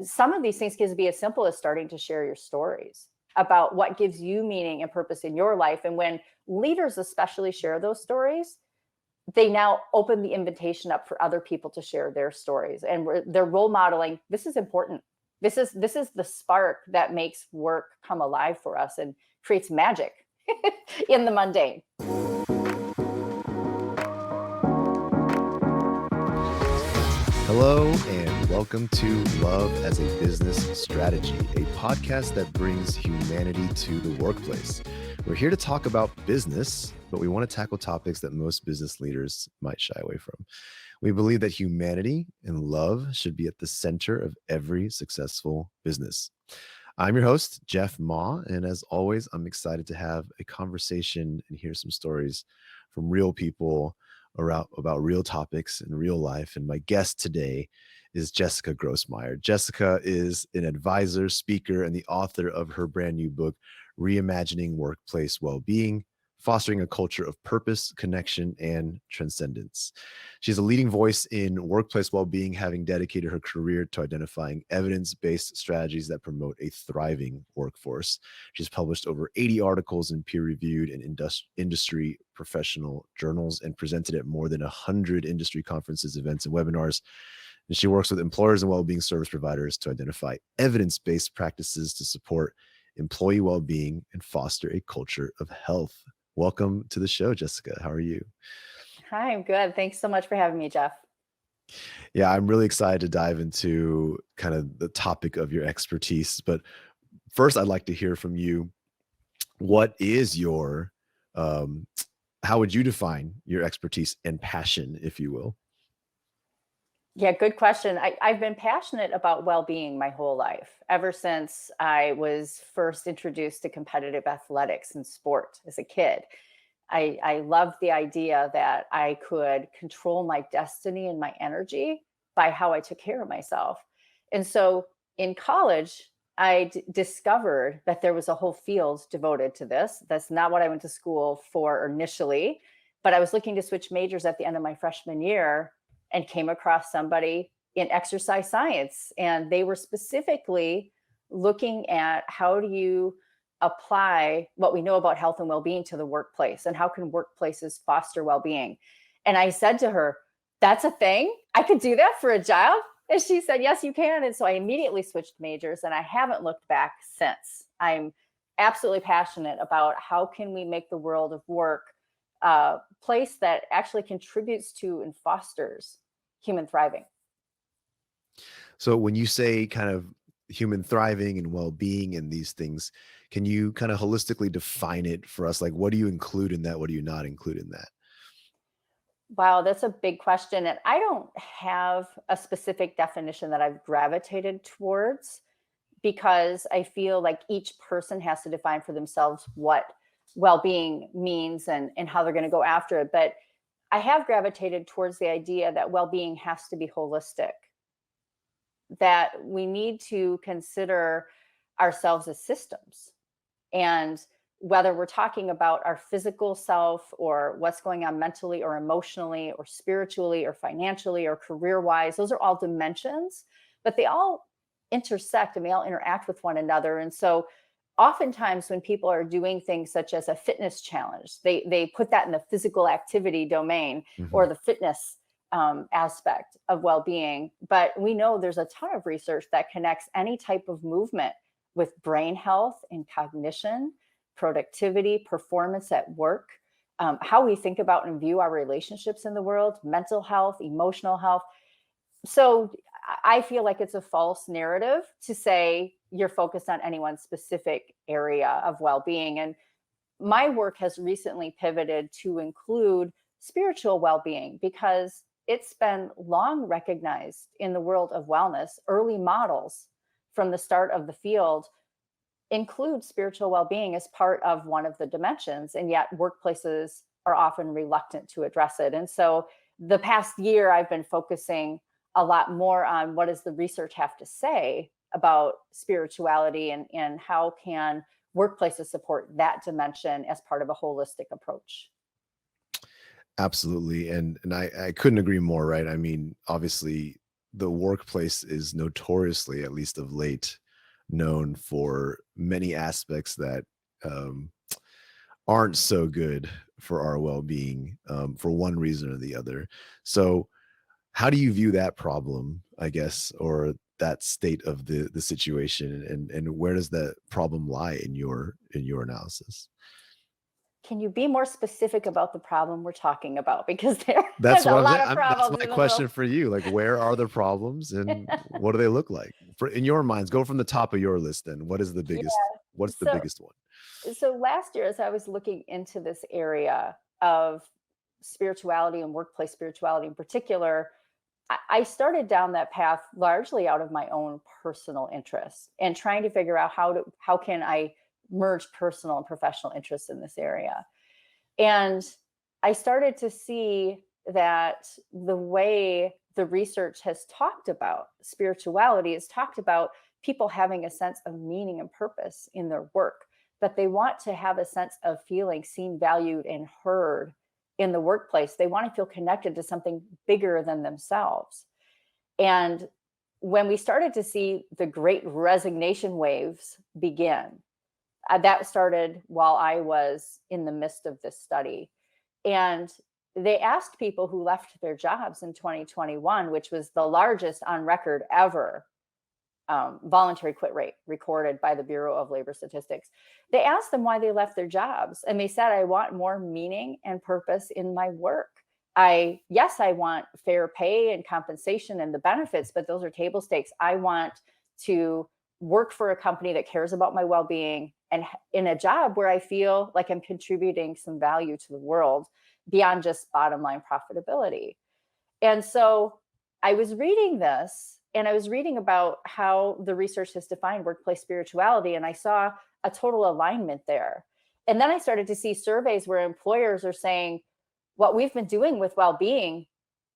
some of these things can be as simple as starting to share your stories about what gives you meaning and purpose in your life. And when leaders especially share those stories, they now open the invitation up for other people to share their stories, and they're role modeling. This is important. This is the spark that makes work come alive for us and creates magic in the mundane. Hello, and welcome to Love as a Business Strategy, a podcast that brings humanity to the workplace. We're here to talk about business, but we want to tackle topics that most business leaders might shy away from. We believe that humanity and love should be at the center of every successful business. I'm your host, Jeff Ma, and as always, I'm excited to have a conversation and hear some stories from real people about real topics in real life. And my guest today is Jessica Grossmeier. Jessica is an advisor, speaker, and the author of her brand new book, Reimagining Workplace Wellbeing, Fostering a Culture of Purpose, Connection, and Transcendence. She's a leading voice in workplace well-being, having dedicated her career to identifying evidence-based strategies that promote a thriving workforce. She's published over 80 articles in peer-reviewed and industry professional journals and presented at more than 100 industry conferences, events, and webinars. And she works with employers and well-being service providers to identify evidence-based practices to support employee well-being and foster a culture of health. Welcome to the show, Jessica. How are you? Hi, I'm good. Thanks so much for having me, Jeff. Yeah, I'm really excited to dive into kind of the topic of your expertise. But first, I'd like to hear from you. What is your, how would you define your expertise and passion, if you will? Yeah, good question. I've been passionate about well-being my whole life, ever since I was first introduced to competitive athletics and sport as a kid. I loved the idea that I could control my destiny and my energy by how I took care of myself. And so in college, I discovered that there was a whole field devoted to this. That's not what I went to school for initially, but I was looking to switch majors at the end of my freshman year and came across somebody in exercise science. And they were specifically looking at how do you apply what we know about health and well-being to the workplace, and how can workplaces foster well-being. And I said to her, that's a thing? I could do that for a job? And she said, yes, you can. And so I immediately switched majors, and I haven't looked back since. I'm absolutely passionate about how can we make the world of work a place that actually contributes to and fosters human thriving. So when you say kind of human thriving and well-being and these things, can you kind of holistically define it for us? Like, what do you include in that? What do you not include in that? Wow, that's a big question. And I don't have a specific definition that I've gravitated towards, because I feel like each person has to define for themselves what well-being means and how they're going to go after it. But I have gravitated towards the idea that well-being has to be holistic, that we need to consider ourselves as systems. And whether we're talking about our physical self or what's going on mentally or emotionally or spiritually or financially or career-wise, those are all dimensions, but they all intersect and they all interact with one another. And so oftentimes when people are doing things such as a fitness challenge, they put that in the physical activity domain or the fitness aspect of well-being. But we know there's a ton of research that connects any type of movement with brain health and cognition, productivity, performance at work, how we think about and view our relationships in the world, mental health, emotional health. So I feel like it's a false narrative to say you're focused on any one specific area of well-being. And my work has recently pivoted to include spiritual well-being, because it's been long recognized in the world of wellness. Early models from the start of the field include spiritual well-being as part of one of the dimensions, and yet workplaces are often reluctant to address it. And so the past year, I've been focusing a lot more on what does the research have to say about spirituality, and how can workplaces support that dimension as part of a holistic approach. Absolutely. And I couldn't agree more, right? I mean, obviously the workplace is notoriously, at least of late, known for many aspects that um, aren't so good for our well-being, for one reason or the other. So how do you view that problem, I guess, or that state of the situation, and where does that problem lie in your analysis? Can you be more specific about the problem we're talking about? Because there's That's a what I'm saying. lot of That's problems my in the world. question for you. Like, where are the problems and what do they look like? For in your minds, go from the top of your list then. Yeah. What's the So biggest one? so last year, as I was looking into this area of spirituality and workplace spirituality in particular, I started down that path largely out of my own personal interests and trying to figure out how can I merge personal and professional interests in this area. And I started to see that the way the research has talked about spirituality is talked about people having a sense of meaning and purpose in their work, that they want to have a sense of feeling seen, valued, and heard in the workplace. They want to feel connected to something bigger than themselves. And when we started to see the great resignation waves begin, that started while I was in the midst of this study. And they asked people who left their jobs in 2021, which was the largest on record ever voluntary quit rate recorded by the Bureau of Labor Statistics. They asked them why they left their jobs. And they said, I want more meaning and purpose in my work. Yes, I want fair pay and compensation and the benefits, but those are table stakes. I want to work for a company that cares about my well-being and in a job where I feel like I'm contributing some value to the world beyond just bottom line profitability. And so I was reading this and I was reading about how the research has defined workplace spirituality, and I saw a total alignment there. And then I started to see surveys where employers are saying, what we've been doing with well-being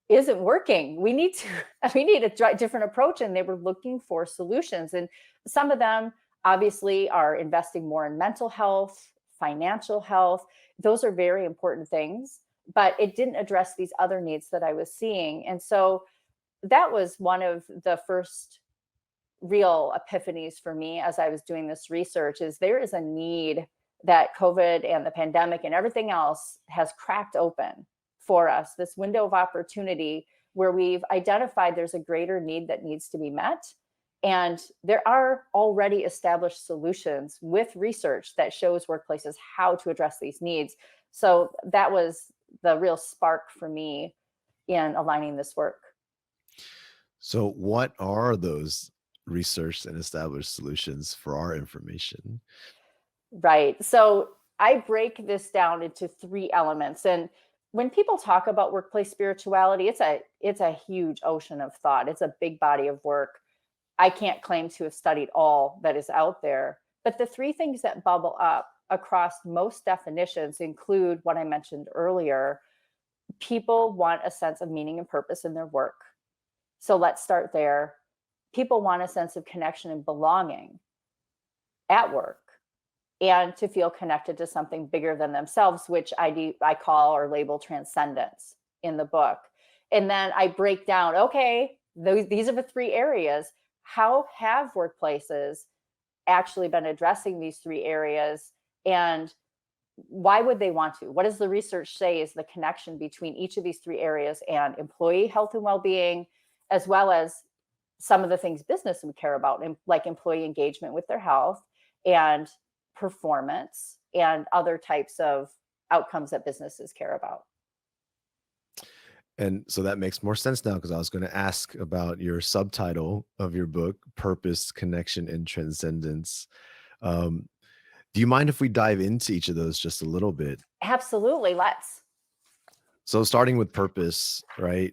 isn't working. We need a different approach. And they were looking for solutions. And some of them obviously are investing more in mental health, financial health. Those are very important things, but it didn't address these other needs that I was seeing. And so that was one of the first real epiphanies for me as I was doing this research is there is a need that COVID and the pandemic and everything else has cracked open for us, this window of opportunity where we've identified there's a greater need that needs to be met. And there are already established solutions with research that shows workplaces how to address these needs. So that was the real spark for me in aligning this work. So what are those researched and established solutions for our information? Right. So I break this down into three elements. And when people talk about workplace spirituality, it's a huge ocean of thought. It's a big body of work. I can't claim to have studied all that is out there. But the three things that bubble up across most definitions include what I mentioned earlier. People want a sense of meaning and purpose in their work. So let's start there. People want a sense of connection and belonging at work and to feel connected to something bigger than themselves, which I call or label transcendence in the book. And then I break down, okay, these are the three areas. How have workplaces actually been addressing these three areas? And why would they want to? What does the research say is the connection between each of these three areas and employee health and well-being, as well as some of the things business would care about, like employee engagement with their health and performance and other types of outcomes that businesses care about. And so that makes more sense now because I was going to ask about your subtitle of your book, Purpose, Connection, and Transcendence. Um, do you mind if we dive into each of those just a little bit? Absolutely. Let's. So starting with purpose, right?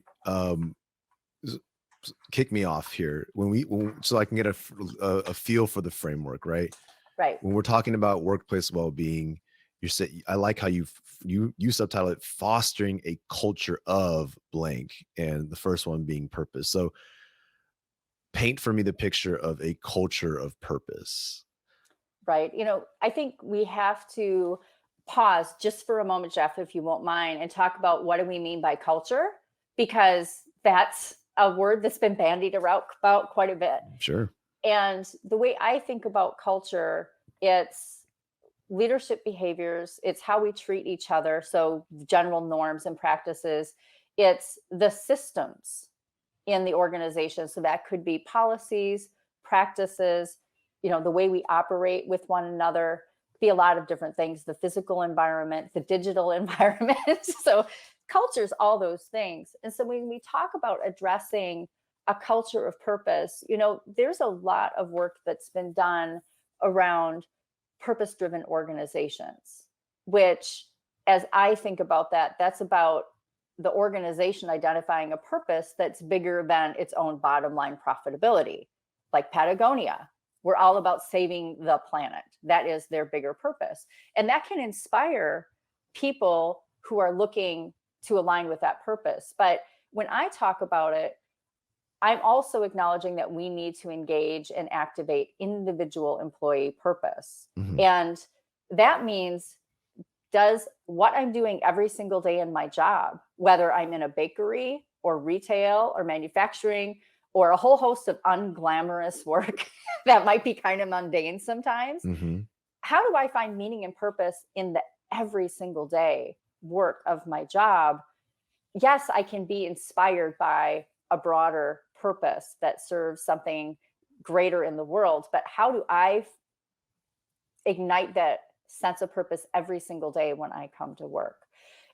Kick me off here so I can get a feel for the framework, right? Right. When we're talking about workplace well-being, I like how you subtitle it fostering a culture of blank, and the first one being purpose. So paint for me the picture of a culture of purpose. Right. I think we have to pause just for a moment, Jeff, if you won't mind, and talk about what do we mean by culture, because that's a word that's been bandied around about quite a bit. Sure. And the way I think about culture, it's leadership behaviors, it's how we treat each other. So, general norms and practices, it's the systems in the organization. So, that could be policies, practices, the way we operate with one another, be a lot of different things, the physical environment, the digital environment. So, culture's all those things. And so, when we talk about addressing a culture of purpose, there's a lot of work that's been done around purpose driven organizations, which, as I think about that, that's about the organization identifying a purpose that's bigger than its own bottom line profitability. Like Patagonia, we're all about saving the planet. That is their bigger purpose. And that can inspire people who are looking to align with that purpose. But when I talk about it, I'm also acknowledging that we need to engage and activate individual employee purpose. Mhm. And that means, does what I'm doing every single day in my job, whether I'm in a bakery or retail or manufacturing or a whole host of unglamorous work that might be kind of mundane sometimes, Mhm. how do I find meaning and purpose in the every single day work of my job? Yes, I can be inspired by a broader purpose that serves something greater in the world, but how do I ignite that sense of purpose every single day when I come to work?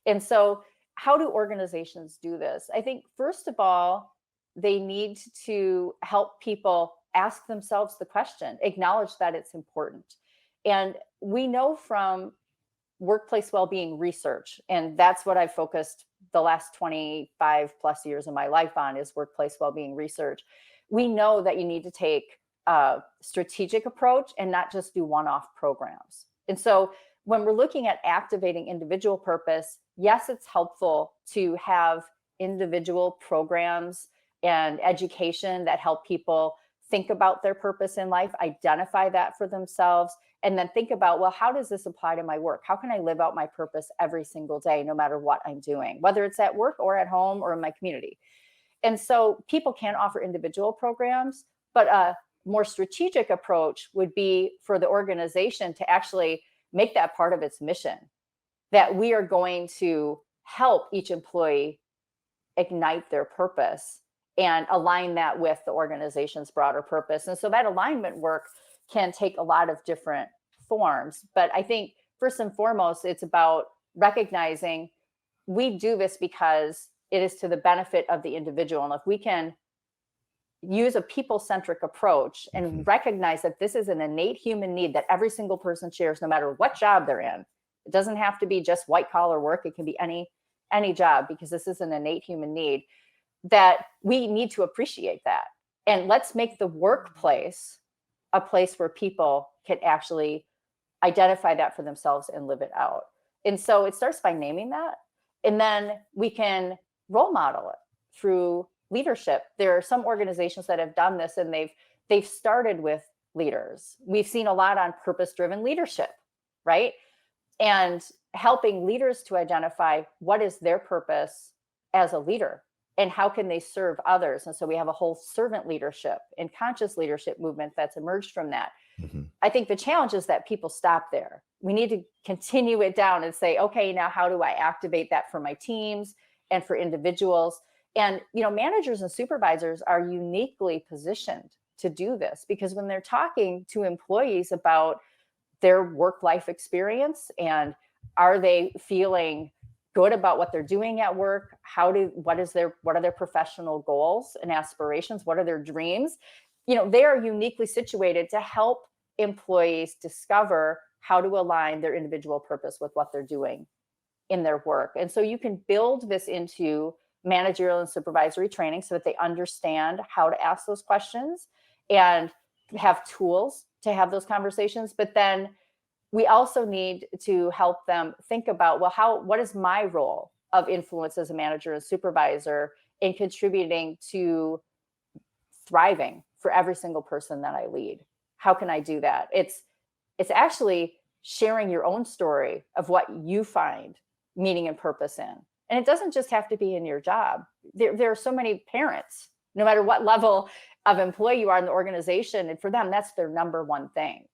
And so, how do organizations do this? I think, first of all, they need to help people ask themselves the question, acknowledge that it's important. And we know from workplace well-being research, and that's what I've focused the last 25 plus years of my life on, is workplace well-being research. We know that you need to take a strategic approach and not just do one-off programs. And so, when we're looking at activating individual purpose, yes, it's helpful to have individual programs and education that help people think about their purpose in life, identify that for themselves, and then think about, well, how does this apply to my work? How can I live out my purpose every single day, no matter what I'm doing, whether it's at work or at home or in my community? And so, people can offer individual programs, but a more strategic approach would be for the organization to actually make that part of its mission, that we are going to help each employee ignite their purpose and align that with the organization's broader purpose. And so, that alignment work can take a lot of different forms. But I think, first and foremost, it's about recognizing we do this because it is to the benefit of the individual. And if we can use a people-centric approach and Mhm. recognize that this is an innate human need that every single person shares, no matter what job they're in. It doesn't have to be just white collar work. It can be any job, because this is an innate human need, that we need to appreciate that. And let's make the workplace a place where people can actually identify that for themselves and live it out. And so, it starts by naming that, and then we can role model it through leadership. There are some organizations that have done this, and they've started with leaders. We've seen a lot on purpose driven leadership, right? And helping leaders to identify what is their purpose as a leader and how can they serve others. And so, we have a whole servant leadership and conscious leadership movement that's emerged from that. Mhm. I think the challenge is that people stop there. We need to continue it down and say, okay, now how do I activate that for my teams and for individuals? And, managers and supervisors are uniquely positioned to do this, because when they're talking to employees about their work life experience, and are they feeling good about what they're doing at work, what are their professional goals and aspirations, what are their dreams, they are uniquely situated to help employees discover how to align their individual purpose with what they're doing in their work. And so, you can build this into managerial and supervisory training so that they understand how to ask those questions and have tools to have those conversations. But then we also need to help them think about, well, what is my role of influence as a manager and supervisor in contributing to thriving for every single person that I lead? How can I do that? It's actually sharing your own story of what you find meaning and purpose in. And it doesn't just have to be in your job. There are so many parents no matter what level of employee you are in the organization. And for them, that's their number one thing.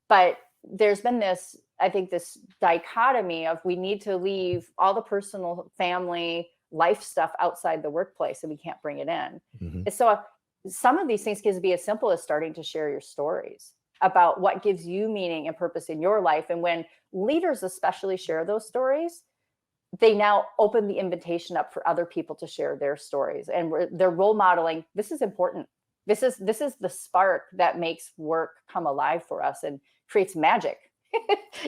But there's been this, I think, this dichotomy of we need to leave all the personal, family, life stuff outside the workplace and we can't bring it in. Mhm. And so some of these things can be as simple as starting to share your stories about what gives you meaning and purpose in your life. And when leaders especially share those stories, they now open the invitation up for other people to share their stories, and they're role modeling. This is important. This is the spark that makes work come alive for us and creates magic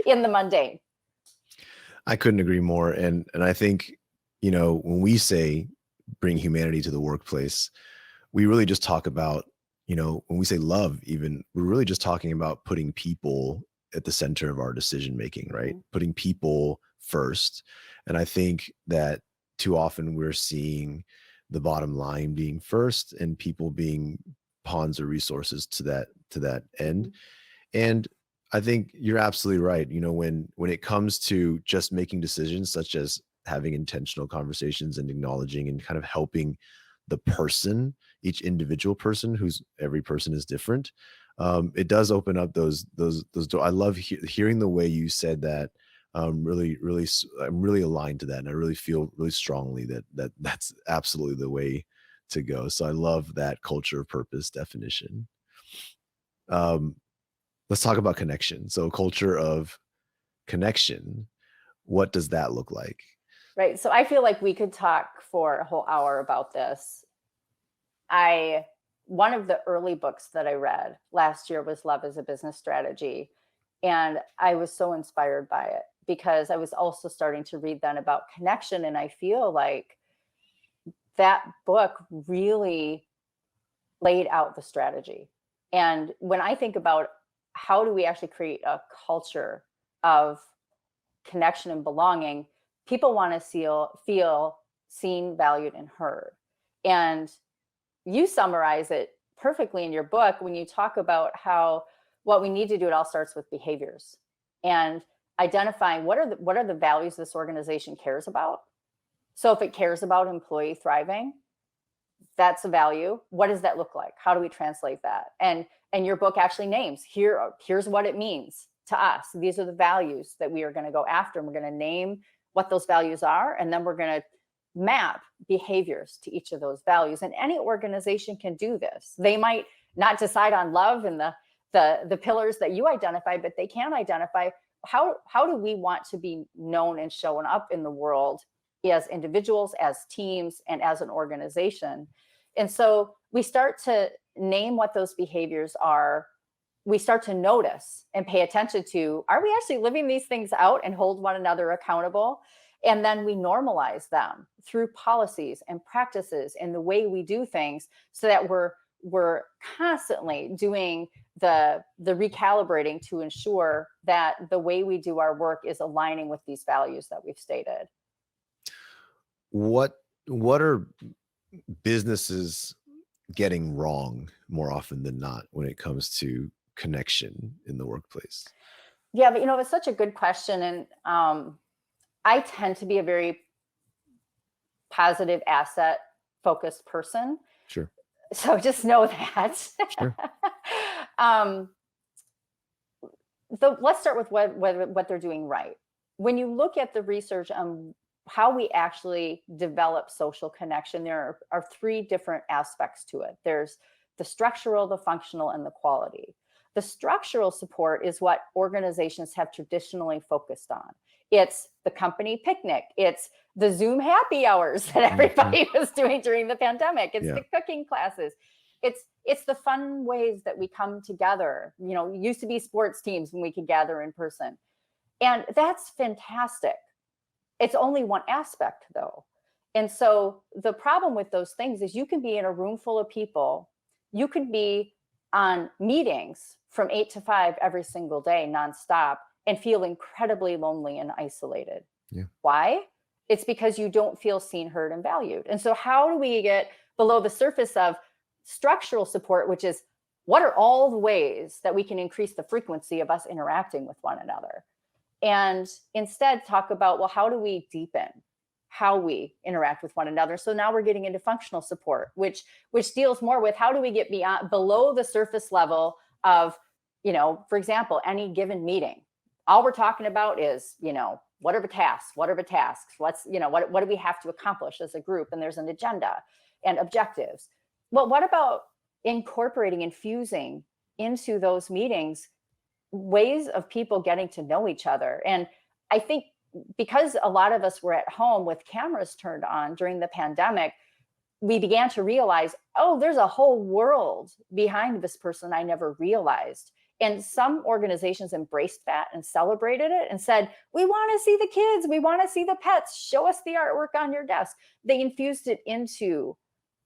in the mundane. I couldn't agree more. And I think, when we say bring humanity to the workplace, we really just talk about, when we say love, even, we're really just talking about putting people at the center of our decision making, right? Mhm. Putting people first. And I think that too often we're seeing the bottom line being first and people being pawns or resources to that end. Mhm. And I think you're absolutely right. When it comes to just making decisions, such as having intentional conversations and acknowledging and kind of helping the person, each individual person, who's every person is different. It does open up those doors. I love hearing the way you said that. I'm really aligned to that, and I really feel really strongly that's absolutely the way to go. So I love that culture of purpose definition. Um, let's talk about connection. So culture of connection, what does that look like? Right. So I feel like we could talk for a whole hour about this. I One of the early books that I read last year was Love as a Business Strategy. And I was so inspired by it because I was also starting to read then about connection. And I feel like that book really laid out the strategy. And when I think about how do we actually create a culture of connection and belonging, people want to feel seen, valued, and heard. And you summarize it perfectly in your book when you talk about how what we need to do, it all starts with behaviors and identifying what are the values this organization cares about. So if it cares about employee thriving, that's a value. What does that look like? How do we translate that? And your book actually names here's what it means to us. These are the values that we are going to go after, and we're going to name what those values are, and then we're going to map behaviors to each of those values. And any organization can do this. They might not decide on love and the pillars that you identify, but they can identify how do we want to be known and showing up in the world as individuals, as teams, and as an organization. And so we start to name what those behaviors are. We start to notice and pay attention to, are we actually living these things out and hold one another accountable? And then we normalize them through policies and practices and the way we do things so that we're constantly doing the recalibrating to ensure that the way we do our work is aligning with these values that we've stated. What are businesses getting wrong more often than not when it comes to connection in the workplace? Yeah, but it's such a good question. And I tend to be a very positive asset focused person. Sure. So just know that. Sure. um, let's start with what they're doing right. When you look at the research on how we actually develop social connection, there are three different aspects to it. There's the structural, the functional, and the quality. The structural support is what organizations have traditionally focused on. It's the company picnic. It's the Zoom happy hours that everybody was doing during the pandemic. It's the cooking classes. It's the fun ways that we come together. It used to be sports teams when we could gather in person. And that's fantastic. It's only one aspect, though. And so the problem with those things is you can be in a room full of people. You could be on meetings from 8 to 5 every single day, nonstop, and feel incredibly lonely and isolated. Yeah. Why? It's because you don't feel seen, heard, and valued. And so how do we get below the surface of structural support, which is what are all the ways that we can increase the frequency of us interacting with one another? And instead talk about, well, how do we deepen how we interact with one another. So now we're getting into functional support, which deals more with how do we get below the surface level of, for example, any given meeting. All we're talking about is, what are the tasks? What's, what do we have to accomplish as a group? And there's an agenda and objectives. Well, what about infusing into those meetings ways of people getting to know each other? And I think because a lot of us were at home with cameras turned on during the pandemic, we began to realize, oh, there's a whole world behind this person I never realized. And some organizations embraced that and celebrated it and said, we want to see the kids. We want to see the pets. Show us the artwork on your desk. They infused it into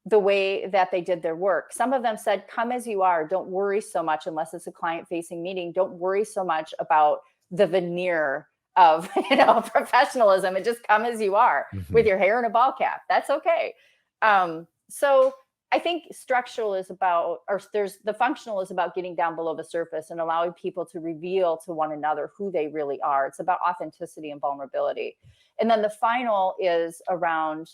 the way that they did their work. Some of them said, come as you are. Don't worry so much, unless it's a client-facing meeting. Don't worry so much about the veneer of professionalism, and just come as you are with your hair in a ball cap. That's okay. So I think structural is about, or the functional is about getting down below the surface and allowing people to reveal to one another who they really are. It's about authenticity and vulnerability. And then the final is around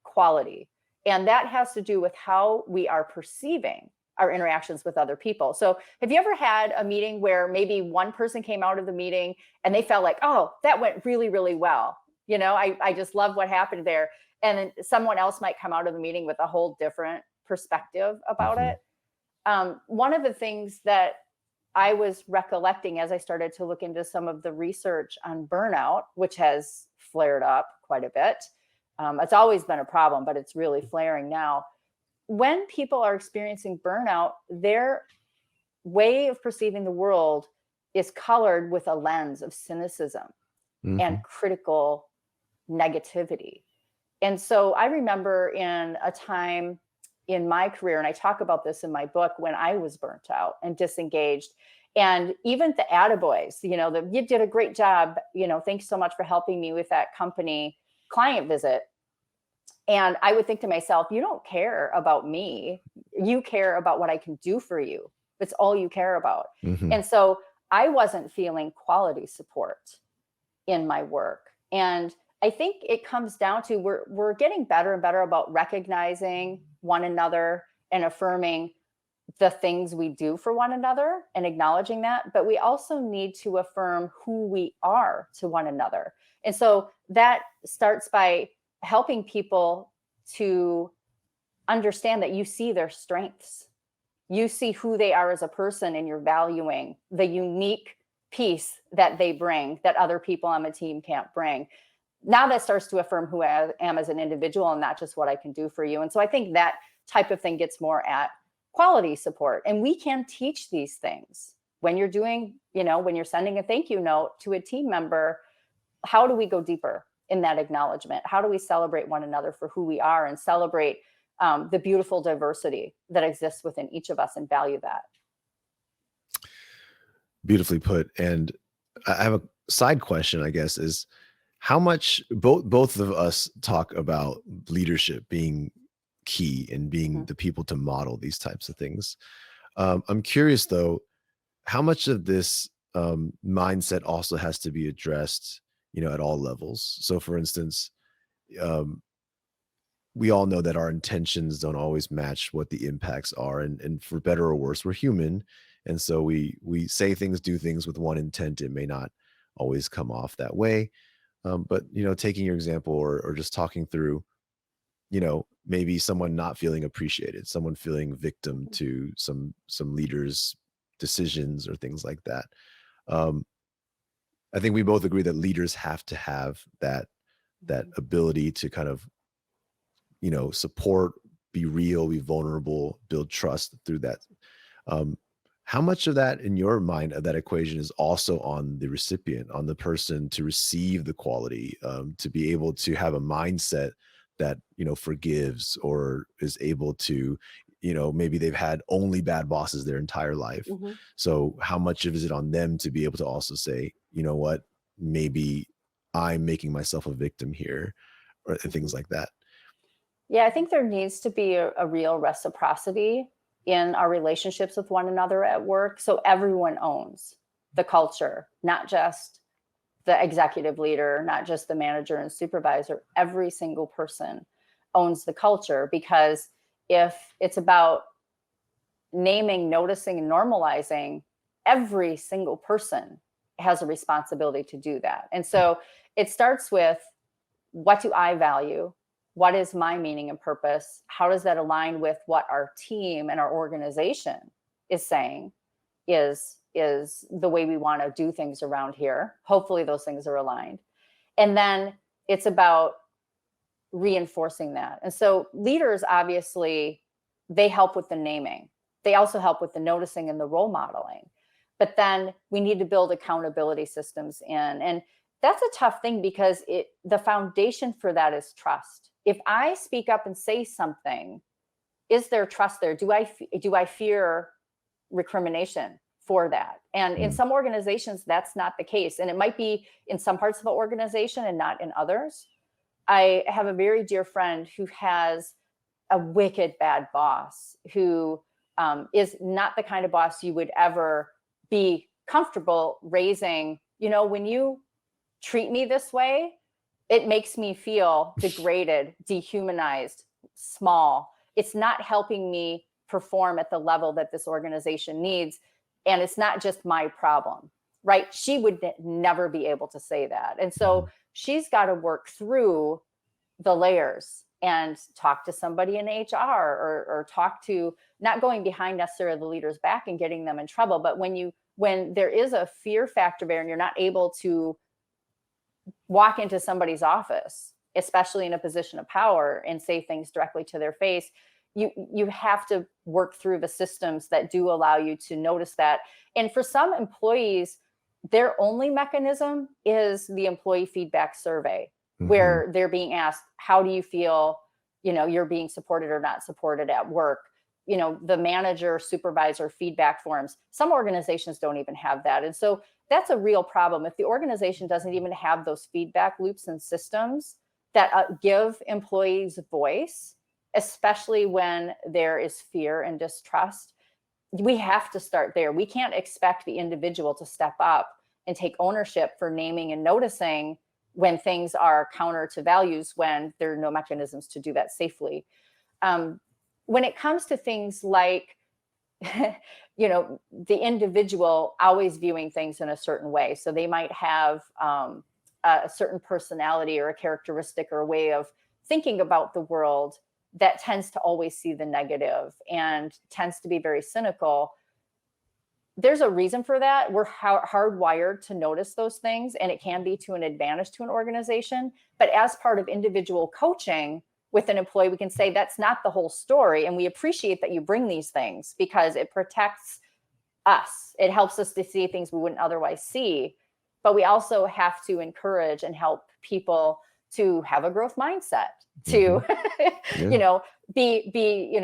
quality. And that has to do with how we are perceiving our interactions with other people. So have you ever had a meeting where maybe one person came out of the meeting and they felt like, oh, that went really, really well. I just love what happened there. And then someone else might come out of the meeting with a whole different perspective about it. One of the things that I was recollecting as I started to look into some of the research on burnout, which has flared up quite a bit. It's always been a problem, but it's really flaring now. When people are experiencing burnout, their way of perceiving the world is colored with a lens of cynicism and critical negativity. And so I remember in a time in my career, and I talk about this in my book, when I was burnt out and disengaged, and even the attaboys, you did a great job, thanks so much for helping me with that company client visit. And I would think to myself, you don't care about me. You care about what I can do for you. That's all you care about. And so I wasn't feeling quality support in my work. And I think it comes down to we're getting better and better about recognizing one another and affirming the things we do for one another and acknowledging that. But we also need to affirm who we are to one another. And so that starts by helping people to understand that you see their strengths. You see who they are as a person, and you're valuing the unique piece that they bring that other people on the team can't bring. Now that starts to affirm who I am as an individual and not just what I can do for you. And so I think that type of thing gets more at quality support. And we can teach these things when you're doing, when you're sending a thank you note to a team member. How do we go deeper in that acknowledgement? How do we celebrate one another for who we are and celebrate the beautiful diversity that exists within each of us and value that? Beautifully put. And I have a side question, I guess, is how much both of us talk about leadership being key and being the people to model these types of things. I'm curious though, how much of this mindset also has to be addressed, at all levels. So for instance, we all know that our intentions don't always match what the impacts are. And for better or worse, we're human. And so we say things, do things with one intent. It may not always come off that way. But, taking your example or just talking through, maybe someone not feeling appreciated, someone feeling victim to some leaders' decisions or things like that. I think we both agree that leaders have to have that ability to kind of, support, be real, be vulnerable, build trust through that. How much of that in your mind of that equation is also on the recipient, on the person to receive the quality, to be able to have a mindset that, forgives or is able to, maybe they've had only bad bosses their entire life. So how much of is it on them to be able to also say, you know what, maybe I'm making myself a victim here, or things like that? Yeah, I think there needs to be a real reciprocity in our relationships with one another at work. So everyone owns the culture, not just the executive leader, not just the manager and supervisor. Every single person owns the culture, because if it's about naming, noticing, and normalizing, every single person has a responsibility to do that. And so it starts with, what do I value? What is my meaning and purpose? How does that align with what our team and our organization is saying is the way we want to do things around here? Hopefully those things are aligned. And then it's about reinforcing that. And so leaders, obviously, they help with the naming. They also help with the noticing and the role modeling. But then we need to build accountability systems in. And that's a tough thing, because the foundation for that is trust. If I speak up and say something, is there trust there? Do I fear recrimination for that? And in some organizations, that's not the case. And it might be in some parts of the organization and not in others. I have a very dear friend who has a wicked bad boss, who is not the kind of boss you would ever be comfortable raising. When you treat me this way, it makes me feel degraded, dehumanized, small. It's not helping me perform at the level that this organization needs. And it's not just my problem, right? She would never be able to say that. And so she's got to work through the layers and talk to somebody in HR, or talk to, not going behind necessarily the leader's back and getting them in trouble. But when there is a fear factor there, and you're not able to walk into somebody's office, especially in a position of power, and say things directly to their face, you have to work through the systems that do allow you to notice that. And for some employees, their only mechanism is the employee feedback survey, where they're being asked, how do you feel, you're being supported or not supported at work? The manager, supervisor feedback forms. Some organizations don't even have that. And so that's a real problem. If the organization doesn't even have those feedback loops and systems that give employees voice, especially when there is fear and distrust, we have to start there. We can't expect the individual to step up and take ownership for naming and noticing when things are counter to values, when there are no mechanisms to do that safely. When it comes to things like, the individual always viewing things in a certain way. So they might have a certain personality or a characteristic or a way of thinking about the world that tends to always see the negative and tends to be very cynical. There's a reason for that. We're hardwired to notice those things, and it can be to an advantage to an organization. But as part of individual coaching with an employee, we can say that's not the whole story. And we appreciate that you bring these things, because it protects us. It helps us to see things we wouldn't otherwise see. But we also have to encourage and help people to have a growth mindset, to, be,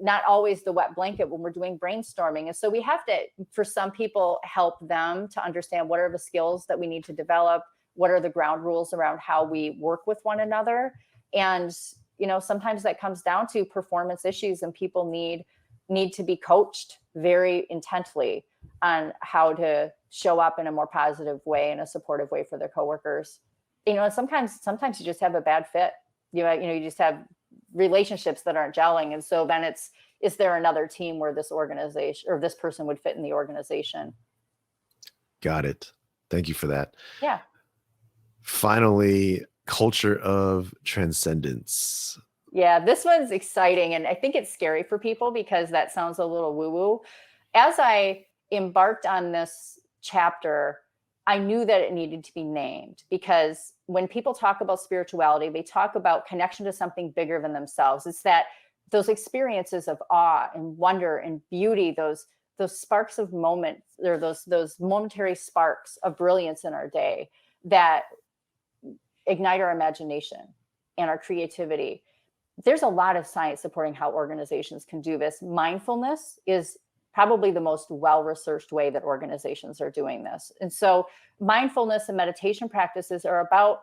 not always the wet blanket when we're doing brainstorming. And so we have to, for some people, help them to understand what are the skills that we need to develop, what are the ground rules around how we work with one another. And, sometimes that comes down to performance issues, and people need to be coached very intently on how to show up in a more positive way, in a supportive way for their coworkers. Sometimes you just have a bad fit. You just have relationships that aren't gelling. And so then is there another team where this organization or this person would fit in the organization? Got it. Thank you for that. Yeah. Finally, culture of transcendence. Yeah, this one's exciting. And I think it's scary for people, because that sounds a little woo-woo. As I embarked on this chapter, I knew that it needed to be named, because when people talk about spirituality, they talk about connection to something bigger than themselves. It's that those experiences of awe and wonder and beauty, those sparks of moments, or those momentary sparks of brilliance in our day that ignite our imagination and our creativity. There's a lot of science supporting how organizations can do this. Mindfulness is probably the most well-researched way that organizations are doing this. And so mindfulness and meditation practices are about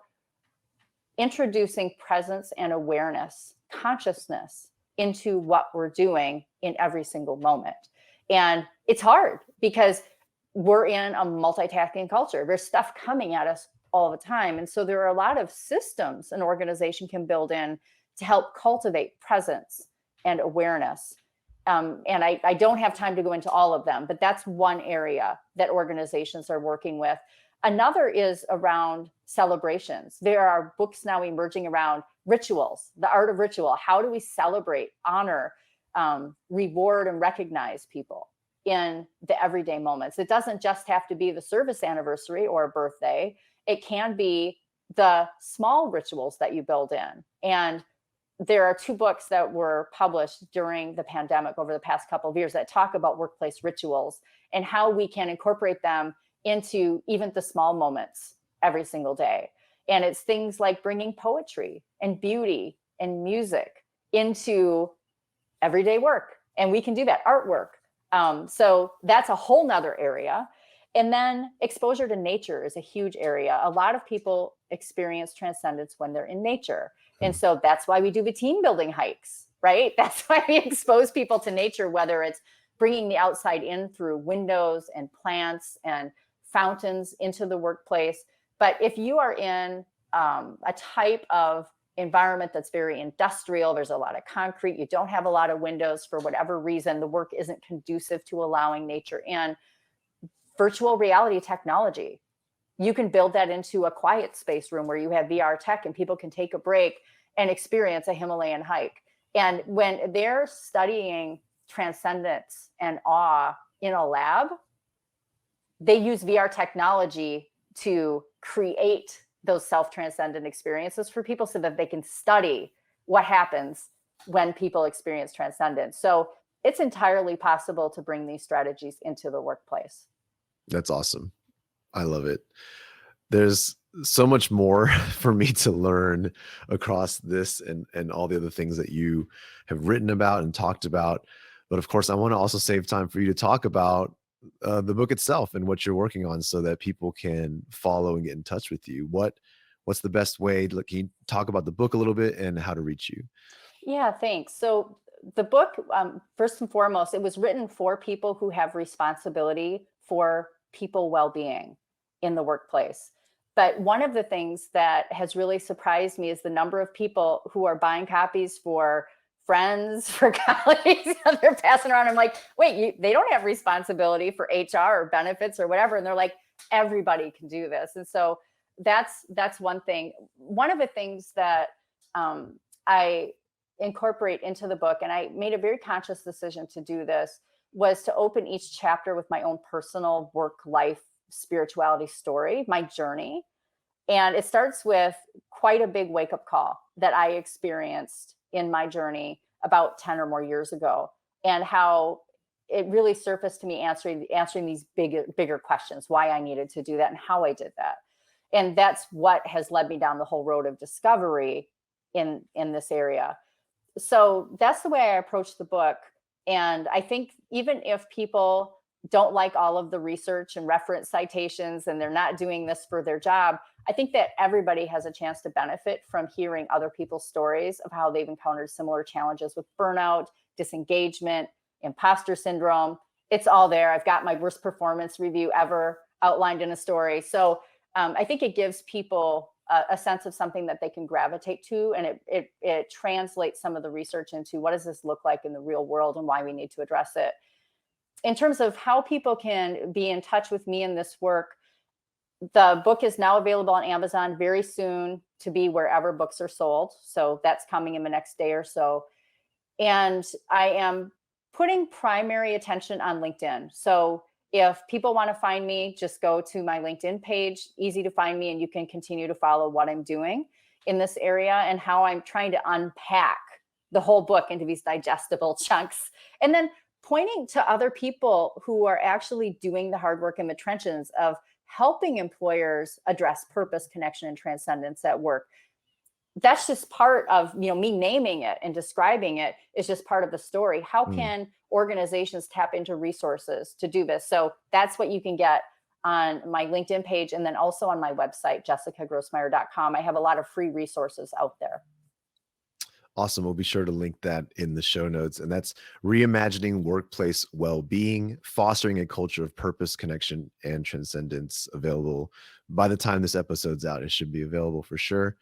introducing presence and awareness, consciousness into what we're doing in every single moment. And it's hard, because we're in a multitasking culture. There's stuff coming at us all the time. And so there are a lot of systems an organization can build in to help cultivate presence and awareness. And I don't have time to go into all of them, but that's one area that organizations are working with. Another is around celebrations. There are books now emerging around rituals, the art of ritual. How do we celebrate, honor, reward, and recognize people in the everyday moments? It doesn't just have to be the service anniversary or a birthday. It can be the small rituals that you build in. And there are 2 books that were published during the pandemic over the past couple of years that talk about workplace rituals and how we can incorporate them into even the small moments every single day. And it's things like bringing poetry and beauty and music into everyday work. And we can do that, artwork. So that's a whole nother area. And then exposure to nature is a huge area. A lot of people experience transcendence when they're in nature. And so that's why we do the team building hikes, right? That's why we expose people to nature, whether it's bringing the outside in through windows and plants and fountains into the workplace. But if you are in a type of environment that's very industrial, there's a lot of concrete, you don't have a lot of windows for whatever reason, the work isn't conducive to allowing nature in, virtual reality technology, you can build that into a quiet space room where you have VR tech and people can take a break and experience a Himalayan hike. And when they're studying transcendence and awe in a lab, they use VR technology to create those self-transcendent experiences for people so that they can study what happens when people experience transcendence. So it's entirely possible to bring these strategies into the workplace. That's awesome. I love it. There's so much more for me to learn across this and all the other things that you have written about and talked about. But of course, I want to also save time for you to talk about the book itself and what you're working on so that people can follow and get in touch with you. What's the best way? Can you talk about the book a little bit and how to reach you? Yeah, thanks. So the book, first and foremost, it was written for people who have responsibility for people well-being in the workplace. But one of the things that has really surprised me is the number of people who are buying copies for friends, for colleagues, and they're passing around. I'm like, wait, they don't have responsibility for HR or benefits or whatever. And they're like, everybody can do this. And so that's one thing. One of the things that I incorporate into the book, and I made a very conscious decision to do this, was to open each chapter with my own personal work life spirituality story, my journey. And it starts with quite a big wake-up call that I experienced in my journey about 10 or more years ago, and how it really surfaced to me answering these bigger questions, why I needed to do that and how I did that. And that's what has led me down the whole road of discovery in this area. So that's the way I approach the book. And I think even if people don't like all of the research and reference citations and they're not doing this for their job, I think that everybody has a chance to benefit from hearing other people's stories of how they've encountered similar challenges with burnout, disengagement, imposter syndrome. It's all there. I've got my worst performance review ever outlined in a story. So I think it gives people a sense of something that they can gravitate to, and it translates some of the research into what does this look like in the real world and why we need to address it. In terms of how people can be in touch with me in this work, the book is now available on Amazon, very soon to be wherever books are sold. So that's coming in the next day or so. And I am putting primary attention on LinkedIn. So if people want to find me, just go to my LinkedIn page, easy to find me, and you can continue to follow what I'm doing in this area and how I'm trying to unpack the whole book into these digestible chunks. And then pointing to other people who are actually doing the hard work in the trenches of helping employers address purpose, connection, and transcendence at work. That's just part of, me naming it and describing it is just part of the story. How can organizations tap into resources to do this? So that's what you can get on my LinkedIn page. And then also on my website, jessicagrossmeier.com. I have a lot of free resources out there. Awesome. We'll be sure to link that in the show notes. And that's reimagining workplace well-being, fostering a culture of purpose, connection, and transcendence. Available by the time this episode's out. It should be available for sure.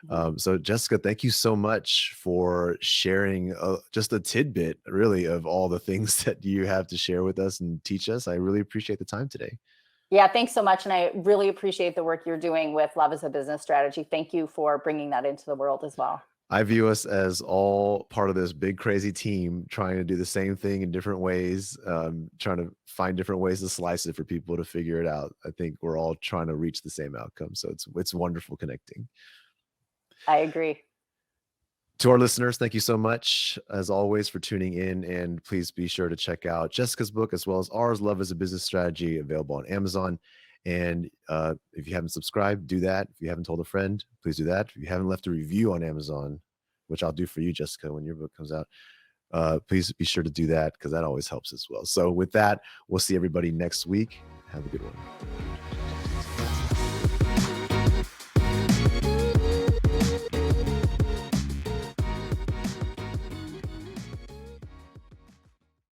Mhm. So Jessica, thank you so much for sharing just a tidbit, really, of all the things that you have to share with us and teach us. I really appreciate the time today. Yeah, thanks so much. And I really appreciate the work you're doing with Love as a Business Strategy. Thank you for bringing that into the world as well. I view us as all part of this big crazy team trying to do the same thing in different ways, trying to find different ways to slice it for people to figure it out. I think we're all trying to reach the same outcome. So it's wonderful connecting. I agree. To our listeners, thank you so much, as always, for tuning in. And please be sure to check out Jessica's book as well as ours, Love as a Business Strategy, available on Amazon. And if you haven't subscribed, do that. If you haven't told a friend, please do that. If you haven't left a review on Amazon, which I'll do for you, Jessica, when your book comes out, please be sure to do that because that always helps as well. So with that, we'll see everybody next week. Have a good one.